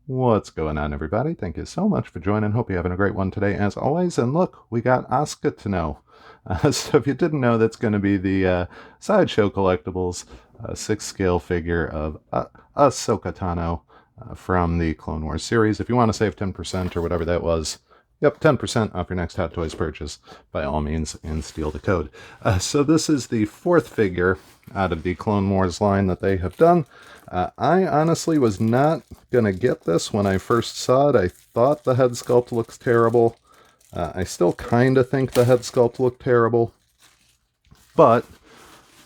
What's going on, everybody? Thank you so much for joining. Hope you're having a great one today, as always. And look, we got Ahsoka to know. So if you didn't know, that's going to be the Sideshow Collectibles 6 scale figure of Ahsoka Tano from the Clone Wars series. If you want to save 10% or whatever that was, yep, 10% off your next Hot Toys purchase, by all means, and steal the code. So this is the 4th figure out of the Clone Wars line that they have done. I honestly was not going to get this when I first saw it. I thought the head sculpt looks terrible. I still kind of think the head sculpt looked terrible. But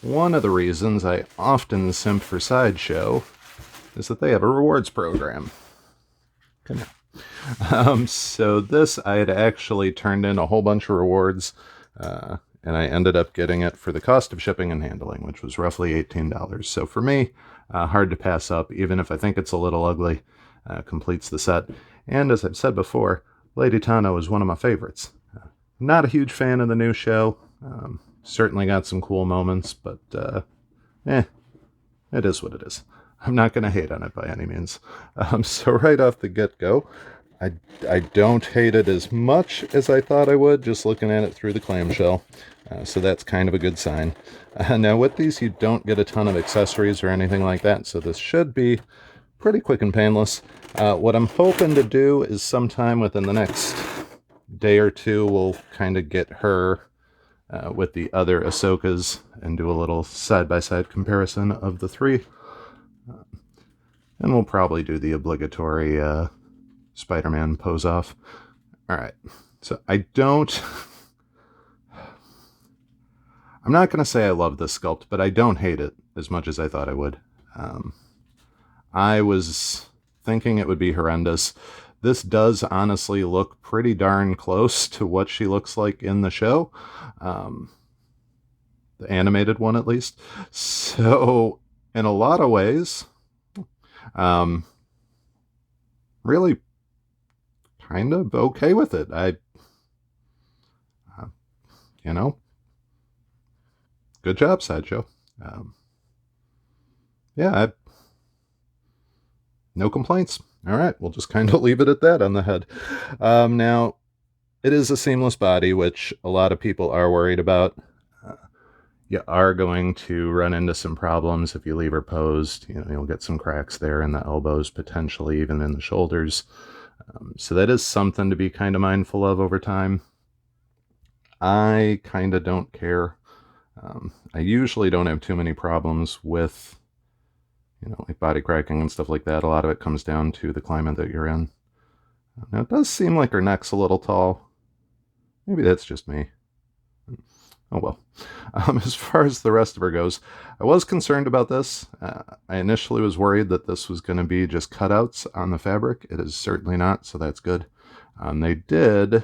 one of the reasons I often simp for Sideshow is that they have a rewards program. Come here. So this, I had actually turned in a whole bunch of rewards, and I ended up getting it for the cost of shipping and handling, which was roughly $18. So for me, hard to pass up, even if I think it's a little ugly. Completes the set. And as I've said before, Lady Tano is one of my favorites. Not a huge fan of the new show. Certainly got some cool moments, but it is what it is. I'm not going to hate on it by any means. So right off the get-go, I don't hate it as much as I thought I would, just looking at it through the clamshell. So that's kind of a good sign. Now with these, you don't get a ton of accessories or anything like that, so this should be pretty quick and painless. What I'm hoping to do is sometime within the next day or two, we'll kind of get her with the other Ahsokas and do a little side-by-side comparison of the 3. And we'll probably do the obligatory Spider-Man pose-off. Alright, so I'm not going to say I love this sculpt, but I don't hate it as much as I thought I would. I was thinking it would be horrendous. This does honestly look pretty darn close to what she looks like in the show. The animated one, at least. So, in a lot of ways, really kind of okay with it. Good job, Sideshow. No complaints. All right, we'll just kind of leave it at that on the head. Now, it is a seamless body, which a lot of people are worried about. You are going to run into some problems if you leave her posed. You'll get some cracks there in the elbows, potentially even in the shoulders. So that is something to be kind of mindful of over time. I kind of don't care. I usually don't have too many problems with, like body cracking and stuff like that. A lot of it comes down to the climate that you're in. Now, it does seem like her neck's a little tall. Maybe that's just me. Oh well. As far as the rest of her goes, I was concerned about this. I initially was worried that this was going to be just cutouts on the fabric. It is certainly not, so that's good. They did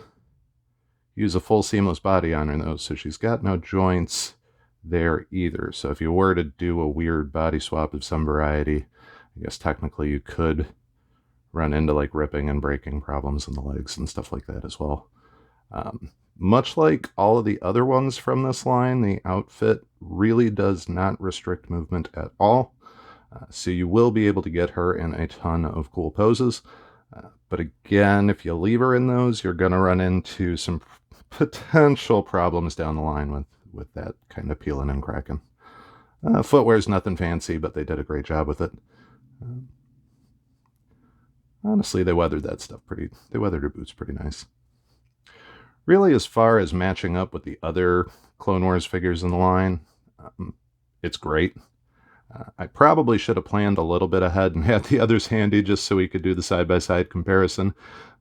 use a full seamless body on her, though, so she's got no joints there either. So if you were to do a weird body swap of some variety, I guess technically you could run into like ripping and breaking problems in the legs and stuff like that as well. Much like all of the other ones from this line, the outfit really does not restrict movement at all. So you will be able to get her in a ton of cool poses. But again, if you leave her in those, you're going to run into some potential problems down the line with that kind of peeling and cracking. Footwear's nothing fancy, but they did a great job with it. Honestly, they weathered that stuff they weathered her boots pretty nice. Really, as far as matching up with the other Clone Wars figures in the line, it's great. I probably should have planned a little bit ahead and had the others handy just so we could do the side-by-side comparison.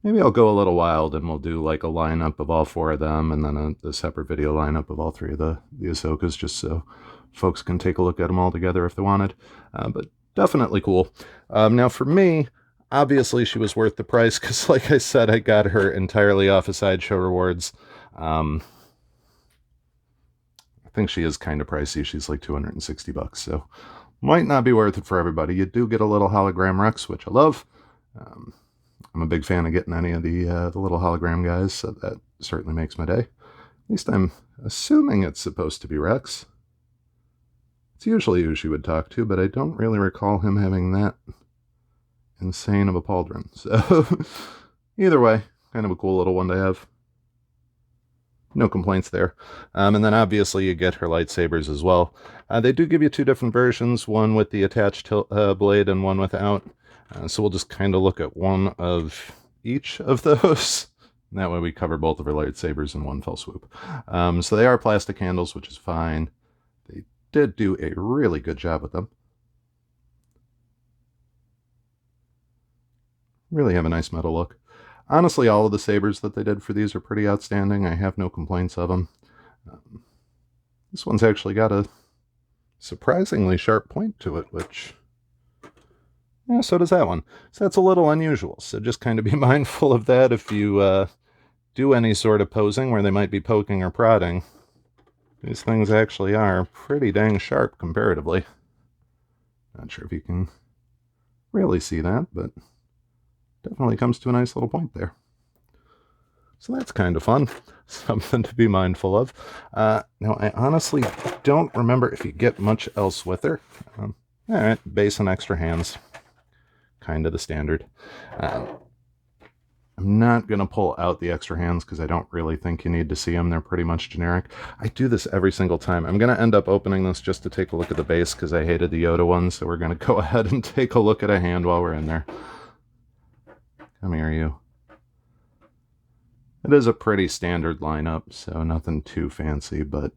Maybe I'll go a little wild and we'll do like a lineup of all 4 of them and then a separate video lineup of all 3 of the Ahsokas, just so folks can take a look at them all together if they wanted. But definitely cool. Now for me, obviously she was worth the price because, like I said, I got her entirely off of Sideshow rewards. I think she is kind of pricey. She's like $260, so might not be worth it for everybody. You do get a little hologram Rex, which I love. I'm a big fan of getting any of the little hologram guys, so that certainly makes my day. At least I'm assuming it's supposed to be Rex. It's usually who she would talk to, but I don't really recall him having that insane of a pauldron. So either way, kind of a cool little one to have. No complaints there. And then obviously you get her lightsabers as well. They do give you two different versions, one with the attached blade and one without. So we'll just kind of look at one of each of those. And that way we cover both of her lightsabers in one fell swoop. So they are plastic handles, which is fine. They did do a really good job with them. Really have a nice metal look. Honestly, all of the sabers that they did for these are pretty outstanding. I have no complaints of them. This one's actually got a surprisingly sharp point to it, which... yeah, so does that one. So that's a little unusual. So just kind of be mindful of that if you do any sort of posing where they might be poking or prodding. These things actually are pretty dang sharp comparatively. Not sure if you can really see that, but definitely comes to a nice little point there. So that's kind of fun. Something to be mindful of. Now, I honestly don't remember if you get much else with her. Alright, base and extra hands. Kind of the standard. I'm not going to pull out the extra hands because I don't really think you need to see them. They're pretty much generic. I do this every single time. I'm going to end up opening this just to take a look at the base because I hated the Yoda one, so we're going to go ahead and take a look at a hand while we're in there. Come here, you. It is a pretty standard lineup, so nothing too fancy, but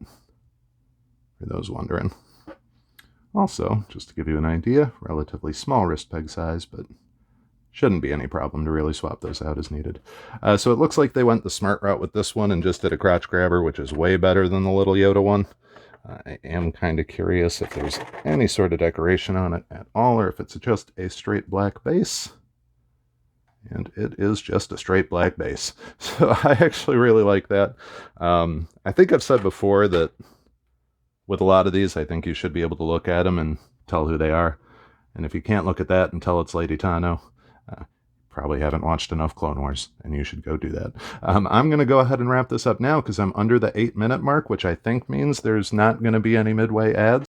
for those wondering. Also, just to give you an idea, relatively small wrist peg size, but shouldn't be any problem to really swap those out as needed. So it looks like they went the smart route with this one and just did a crotch grabber, which is way better than the little Yoda one. I am kind of curious if there's any sort of decoration on it at all, or if it's just a straight black base. And it is just a straight black base. So I actually really like that. I think I've said before that with a lot of these, I think you should be able to look at them and tell who they are. And if you can't look at that and tell it's Lady Tano, probably haven't watched enough Clone Wars, and you should go do that. I'm going to go ahead and wrap this up now because I'm under the 8-minute mark, which I think means there's not going to be any midway ads.